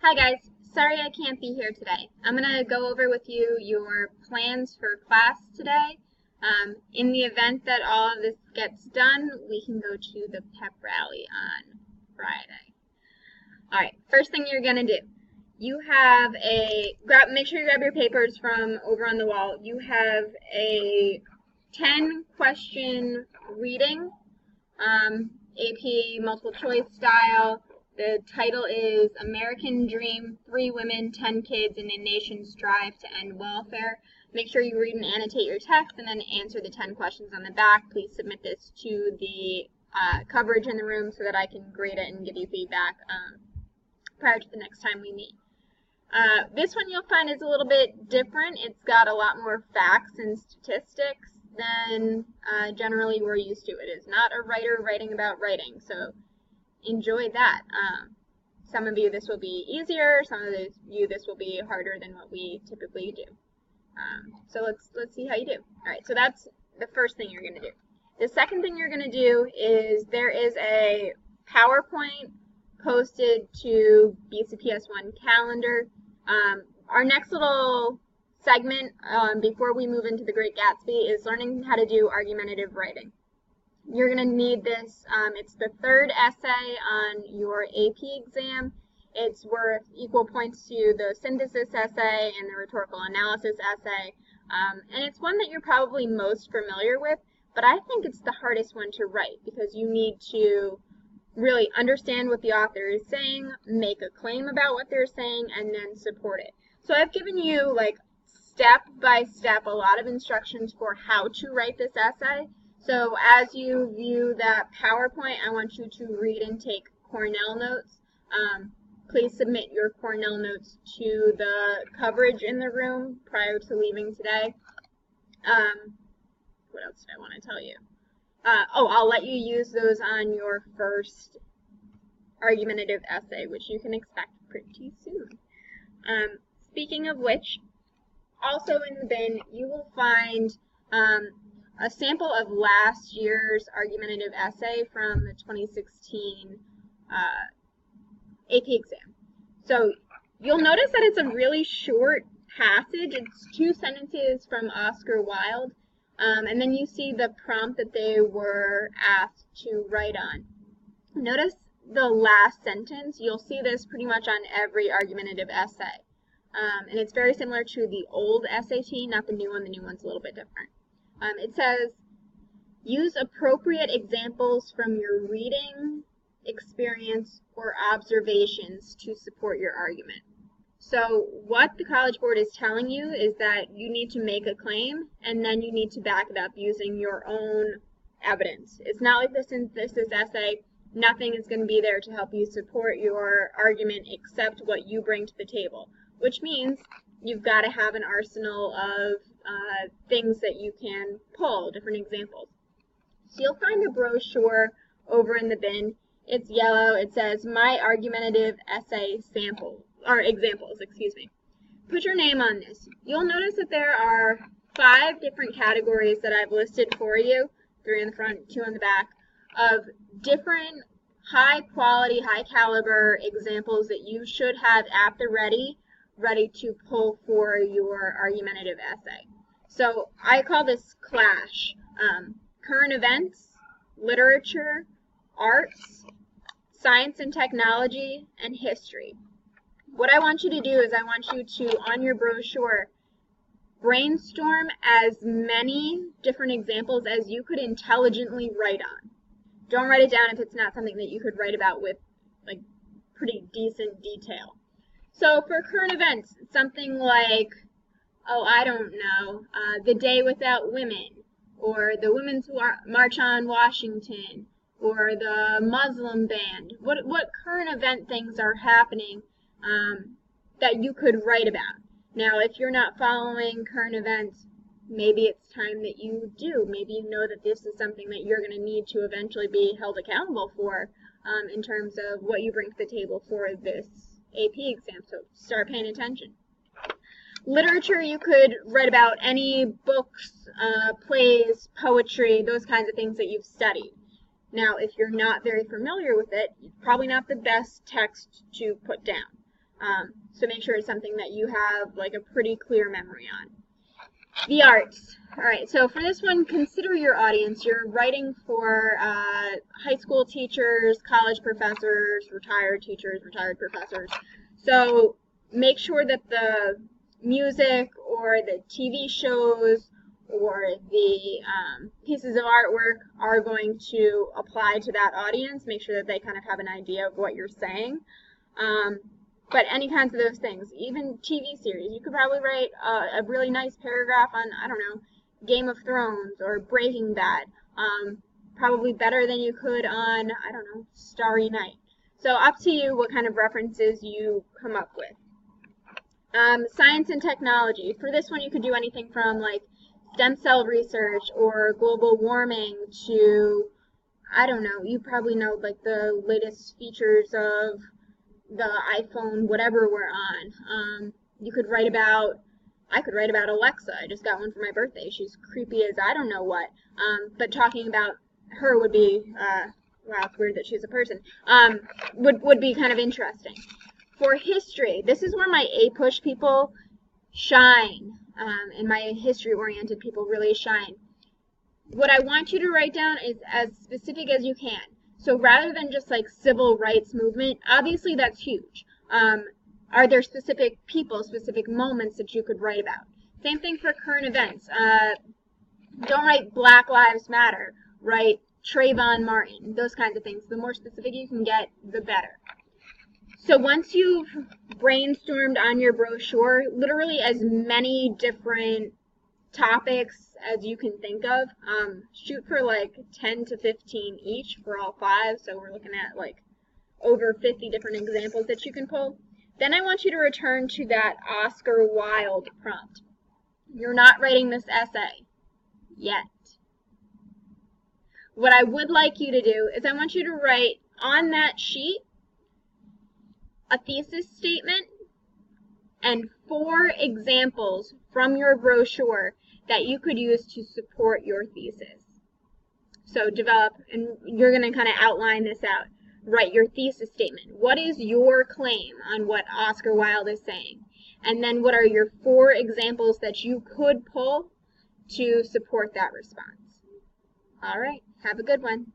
Hi guys, sorry I can't be here today. I'm going to go over with you your plans for class today. In the event that all of this gets done, we can go to the pep rally on Friday. Alright, first thing you're going to do. You have make sure you grab your papers from over on the wall. You have a 10-question reading, AP multiple choice style. The title is American Dream, 3 Women, 10 Kids, and a Nation's Strive to End Welfare. Make sure you read and annotate your text and then answer the 10 questions on the back. Please submit this to the coverage in the room so that I can grade it and give you feedback prior to the next time we meet. This one you'll find is a little bit different. It's got a lot more facts and statistics than generally we're used to. It is not a writer writing about writing, so enjoy that. Some of you this will be easier, some of you this will be harder than what we typically do. So let's see how you do. Alright, so that's the first thing you're going to do. The second thing you're going to do is there is a PowerPoint posted to BCPS1 calendar. Our next little segment before we move into the Great Gatsby is learning how to do argumentative writing. You're going to need this. It's the third essay on your AP exam. It's worth equal points to the synthesis essay and the rhetorical analysis essay. And it's one that you're probably most familiar with, but I think it's the hardest one to write because you need to really understand what the author is saying, make a claim about what they're saying, and then support it. So I've given you, like, step by step a lot of instructions for how to write this essay. So as you view that PowerPoint, I want you to read and take Cornell notes. Please submit your Cornell notes to the coverage in the room prior to leaving today. What else did I want to tell you? I'll let you use those on your first argumentative essay, which you can expect pretty soon. Speaking of which, also in the bin, you will find a sample of last year's argumentative essay from the 2016 AP exam. So you'll notice that it's a really short passage. It's 2 sentences from Oscar Wilde, and then you see the prompt that they were asked to write on. Notice the last sentence. You'll see this pretty much on every argumentative essay, and it's very similar to the old SAT, not the new one. The new one's a little bit different. It says, use appropriate examples from your reading, experience, or observations to support your argument. So what the College Board is telling you is that you need to make a claim, and then you need to back it up using your own evidence. It's not like the synthesis essay. Nothing is going to be there to help you support your argument except what you bring to the table, which means you've got to have an arsenal of things that you can pull, different examples. So you'll find a brochure over in the bin. It's yellow. It says, My Argumentative Essay Sample, or Examples, excuse me. Put your name on this. You'll notice that there are 5 different categories that I've listed for you, 3 in the front, 2 on the back, of different high quality, high caliber examples that you should have at the ready to pull for your argumentative essay. So I call this clash. Current events, literature, arts, science and technology, and history. What I want you to do is I want you to, on your brochure, brainstorm as many different examples as you could intelligently write on. Don't write it down if it's not something that you could write about with, like, pretty decent detail. So for current events, something like, I don't know, the Day Without Women, or the Women's March on Washington, or the Muslim ban. What current event things are happening that you could write about? Now, if you're not following current events, maybe it's time that you do. Maybe you know that this is something that you're going to need to eventually be held accountable for in terms of what you bring to the table for this AP exam, so start paying attention. Literature, you could write about any books, plays, poetry, those kinds of things that you've studied. Now, if you're not very familiar with it, it's probably not the best text to put down. So make sure it's something that you have like a pretty clear memory on. The arts. All right, so for this one, consider your audience. You're writing for high school teachers, college professors, retired teachers, retired professors. So make sure that the music or the TV shows or the pieces of artwork are going to apply to that audience. Make sure that they kind of have an idea of what you're saying. But any kinds of those things, even TV series, you could probably write a really nice paragraph on, I don't know, Game of Thrones or Breaking Bad, probably better than you could on, I don't know, Starry Night. So up to you what kind of references you come up with. Science and technology. For this one, you could do anything from like stem cell research or global warming to, I don't know, you probably know like the latest features of the iPhone, whatever we're on. You could write about, I could write about Alexa. I just got one for my birthday. She's creepy as I don't know what. But talking about her would be, wow, it's weird that she's a person, would be kind of interesting. For history, this is where my APUSH people shine, and my history-oriented people really shine. What I want you to write down is as specific as you can. So rather than just like civil rights movement, obviously that's huge. Are there specific people, specific moments that you could write about? Same thing for current events. Don't write Black Lives Matter. Write Trayvon Martin, those kinds of things. The more specific you can get, the better. So once you've brainstormed on your brochure, literally as many different topics as you can think of, shoot for like 10 to 15 each for all 5, so we're looking at like over 50 different examples that you can pull. Then I want you to return to that Oscar Wilde prompt. You're not writing this essay yet. What I would like you to do is I want you to write on that sheet a thesis statement and 4 examples from your brochure that you could use to support your thesis. So develop, and you're going to kind of outline this out. Write your thesis statement. What is your claim on what Oscar Wilde is saying? And then what are your 4 examples that you could pull to support that response? All right, have a good one.